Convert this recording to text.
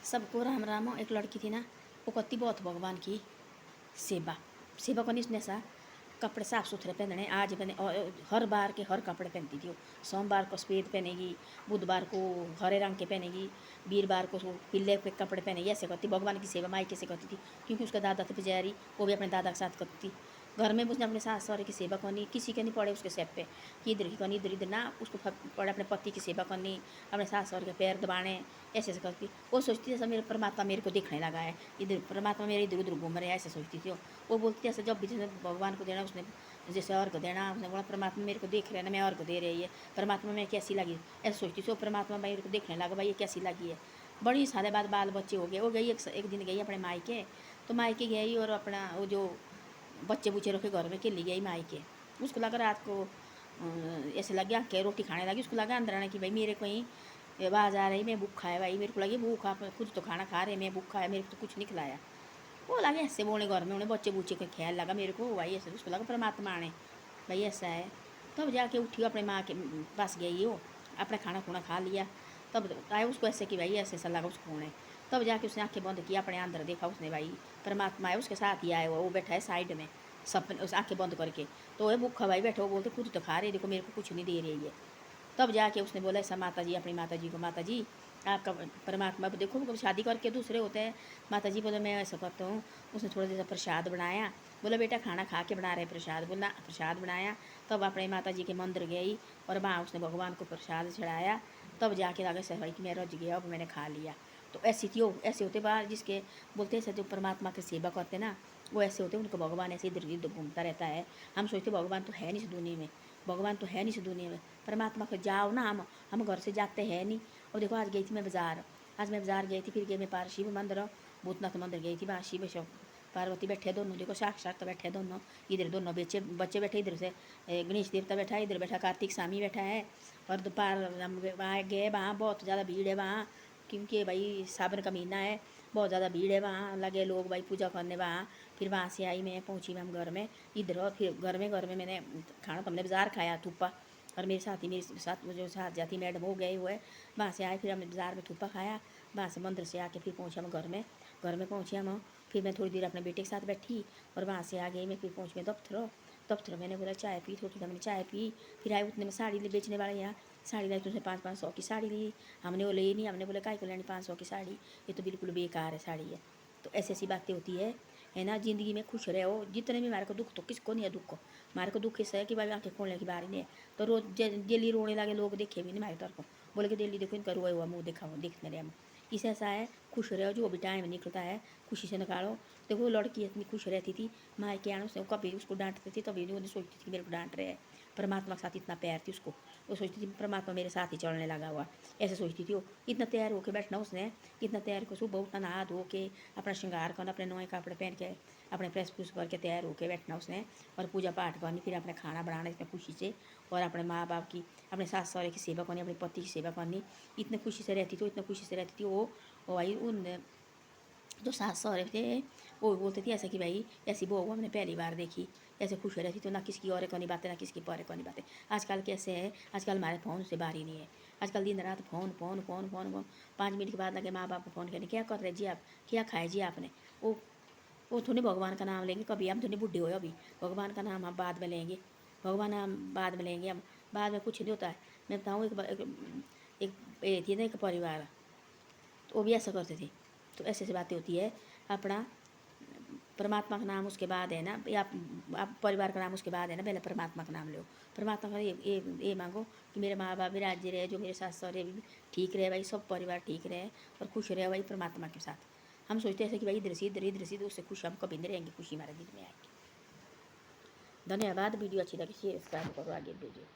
सबको राम राम। एक लड़की थी ना, वो करती बहुत भगवान की सेवा। सेवा करनी उसने सा कपड़े साफ सुथरे पहनने। आज मैंने हर बार के हर कपड़े पहनती थी वो। सोमवार को सफ़ेद पहनेगी, बुधवार को हरे रंग के पहनेगी, वीरवार को पीले पे कपड़े पहनेगी। ऐसे करती भगवान की सेवा मायके से करती थी, क्योंकि उसका दादा थे पुजारी, वो भी अपने दादा के साथ करती थी। घर में उसने अपने सास सहुरे की सेवा करनी, किसी के नहीं पड़े उसके सेप पे कि इधर की करनी इधर इधर ना, उसको पड़े अपने पति की सेवा करनी, अपने सास सहुरे के पैर दबाने। ऐसे ऐसे करती वो। सोचती जैसे मेरे परमात्मा मेरे को देखने लगा है, इधर परमात्मा मेरे इधर उधर घूम रहे हैं, ऐसे सोचती थी वो। बोलती ऐसे जब भी जैसे भगवान को देना उसने, जैसे अर्घ देना, उसने बोला परमात्मा मेरे को देख रहे हैं ना, मैं अर्घ दे रही है, परमात्मा मैं कैसी लगी, ऐसे सोचती थी वो। परमात्मा मेरे को देखने लगा, भाई ये कैसी लगी है। बड़ी साले बाद बाल बच्चे हो गए। वो गई एक दिन गई अपने मायके, तो मायके गई और अपना वो जो बच्चे बुच्चे रखे घर में खेली गई मायके। उसको लगा रात को ऐसे लग गया कि रोटी खाने लगी, उसको लगा अंदर आने की भाई मेरे कहीं आवाज़ आ रही, मैं भूखा है भाई, मेरे को लगी भूखा, खुद तो खाना खा रहे, मैं भूखा है, मेरे को तो कुछ नहीं खिलाया। वो लगे ऐसे बोलने घर में, उन्हें बच्चे बूचे का ख्याल लगा मेरे को भाई, ऐसे उसको लगा परमात्मा आने भाई ऐसा है। तब जाके उठी अपने माँ के पास गई वो, अपना खाना खुना खा लिया। तब आए उसको ऐसे कि भाई ऐसे ऐसा लगा उसको उन्हें। तब जाके उसने आंखें बंद की, अपने अंदर देखा उसने भाई परमात्मा है उसके साथ ही आए, वो बैठा है साइड में सब उस आंखें बंद करके। तो वो भूखा भाई बैठा, वो बोलते खुद तो खा रहे, देखो मेरे को कुछ नहीं दे रही है। तब जाके उसने बोला ऐसा माता जी, अपनी माता जी को, माता जी आपका परमात्मा देखो, कभी शादी करके दूसरे होते हैं। माता जी बोले मैं ऐसा करता हूँ। उसने थोड़ा जैसा प्रसाद बनाया, बोला बेटा खाना खा के बना रहे प्रसाद, बोला प्रसाद बनाया। तब अपने माता जी के मंदिर गई और वहाँ उसने भगवान को प्रसाद चढ़ाया। तब जाके आगे से भाई कि मैं रज गया, अब मैंने खा लिया। तो ऐसी थी वो। ऐसे होते बाहर जिसके बोलते हैं जो परमात्मा की सेवा करते ना, वो ऐसे होते, उनको भगवान ऐसे इधर उधर घूमता रहता है। हम सोचते भगवान तो है नहीं इस दुनिया में, भगवान तो है नहीं इस दुनिया में, परमात्मा को जाओ ना। हम घर से जाते हैं नहीं। और देखो आज गई थी मैं बाज़ार, आज मैं बाज़ार गई थी, फिर गई मैं पार शिव मंदिर, भूतनाथ मंदिर गई थी। वहाँ शिव पार्वती बैठे दोनों, देखो साक्षात बैठे दोनों। इधर दोनों बच्चे बच्चे बैठे, इधर से गणेश देवता बैठा है, इधर बैठा कार्तिक स्वामी बैठा है। और दोपहर हम वहाँ गए, वहाँ बहुत ज़्यादा भीड़ है वहाँ, क्योंकि भाई सावन का महीना है, बहुत ज़्यादा भीड़ है वहाँ, लगे लोग भाई पूजा करने वहाँ। फिर वहाँ से आई मैं, पहुँची मैं हम घर में इधर। और फिर घर में मैंने खाना तो हमने बाज़ार खाया थूपा, और मेरे साथी मेरे साथ वो जो साथ जाती मैडम वो गए हुए। वहाँ से आए, फिर हमने बाज़ार में थूपा खाया। वहाँ से मंदिर से आके फिर पहुँचे हम घर में। घर में पहुँचे हम, फिर मैं थोड़ी देर अपने बेटे के साथ बैठी, और वहाँ से आ गई मैं, फिर पहुँच मैं दफ्तर। मैंने बोला चाय पी, थोड़ी मैंने चाय पी। फिर आई, उतने में साड़ी ले बेचने वाले यहाँ साड़ी लाई, तो उसने 500 की साड़ी ली। हमने वो ले नहीं, हमने बोला काय को लेनी 500 की साड़ी, ये तो बिल्कुल बेकार है साड़ी है। तो ऐसी ऐसी बातें होती है ना। ज़िंदगी में खुश रहो, जितने भी हमारे को दुख, तो किसको नहीं है दुख, हमारे को दुख इससे है कि भाई आंखें खोलने की बारी नहीं है। तो रोज़ डेली रोने लगे लोग, देखे भी नहीं हमारे तरफ को, बोले कि डेली देखो इनका रोया हुआ मुँह देखा हुआ देखने रहे हम। इस ऐसा है, खुश रहो, जो भी टाइम निकलता है खुशी से निकालो। देखो वो लड़की इतनी खुश रहती थी मायके आने से, कभी उसको डांटती थी तभी नहीं सोचती थी मेरे को डांट रहे हैं। परमात्मा के साथ इतना प्यार थी उसको, वो सोचती थी परमात्मा मेरे साथ ही चलने लगा हुआ, ऐसे सोचती थी वो। इतना तैयार होकर बैठना उसने, इतना तैयार को सुबह उठना, नहा धो के अपना श्रृंगार करना, अपने नए कपड़े पहन के अपने प्रेस पूस करके तैयार होकर बैठना उसने, और पूजा पाठ करनी, फिर अपने खाना बनाना इतने खुशी से, और अपने माँ बाप की, अपने सास सहुरे की सेवा करनी, अपने पति की सेवा करनी। इतने खुशी से रहती थी, इतने खुशी से रहती थी वो भाई। उन जो सास सहुरे थे वो बोलते थे ऐसा कि भाई ऐसी बहू हमने पहली बार देखी, ऐसे खुश रहती तो ना किसकी और कौन बातें, ना किसकी पर कौन बातें। आजकल कैसे है, आजकल हमारे फ़ोन से बारी नहीं है, आजकल दिन रात phone phone phone phone phone. 5 minute के बाद लगे माँ बाप को फ़ोन करने, क्या कर रहे जी आप, क्या खाए जी आपने। वो थोड़ी भगवान का नाम लेंगे कभी, हम थोड़ी बुढ़े हो अभी, भगवान का नाम हम बाद में लेंगे, भगवान हम बाद में लेंगे, हम बाद में कुछ नहीं होता है। मैं बताऊँ एक थी ना एक परिवार, तो वो भी ऐसा करते थे। तो ऐसे ऐसी बातें होती है। अपना परमात्मा का नाम उसके बाद है ना, या आप परिवार का नाम उसके बाद है ना, पहले परमात्मा का नाम लो। परमात्मा का ये मांगो कि मेरे माँ बाप भी राज्य रहे, जो मेरे सास सहुरे भी ठीक रहे भाई, सब परिवार ठीक रहे और खुश रहे भाई परमात्मा के साथ। हम सोचते हैं कि भाई इधर से उससे खुश हम कभी नहीं रहेंगे, खुशी हमारे दिल में आएगी। धन्यवाद। वीडियो अच्छी लगी शेयर सब्सक्राइब करो, आगे भेजो।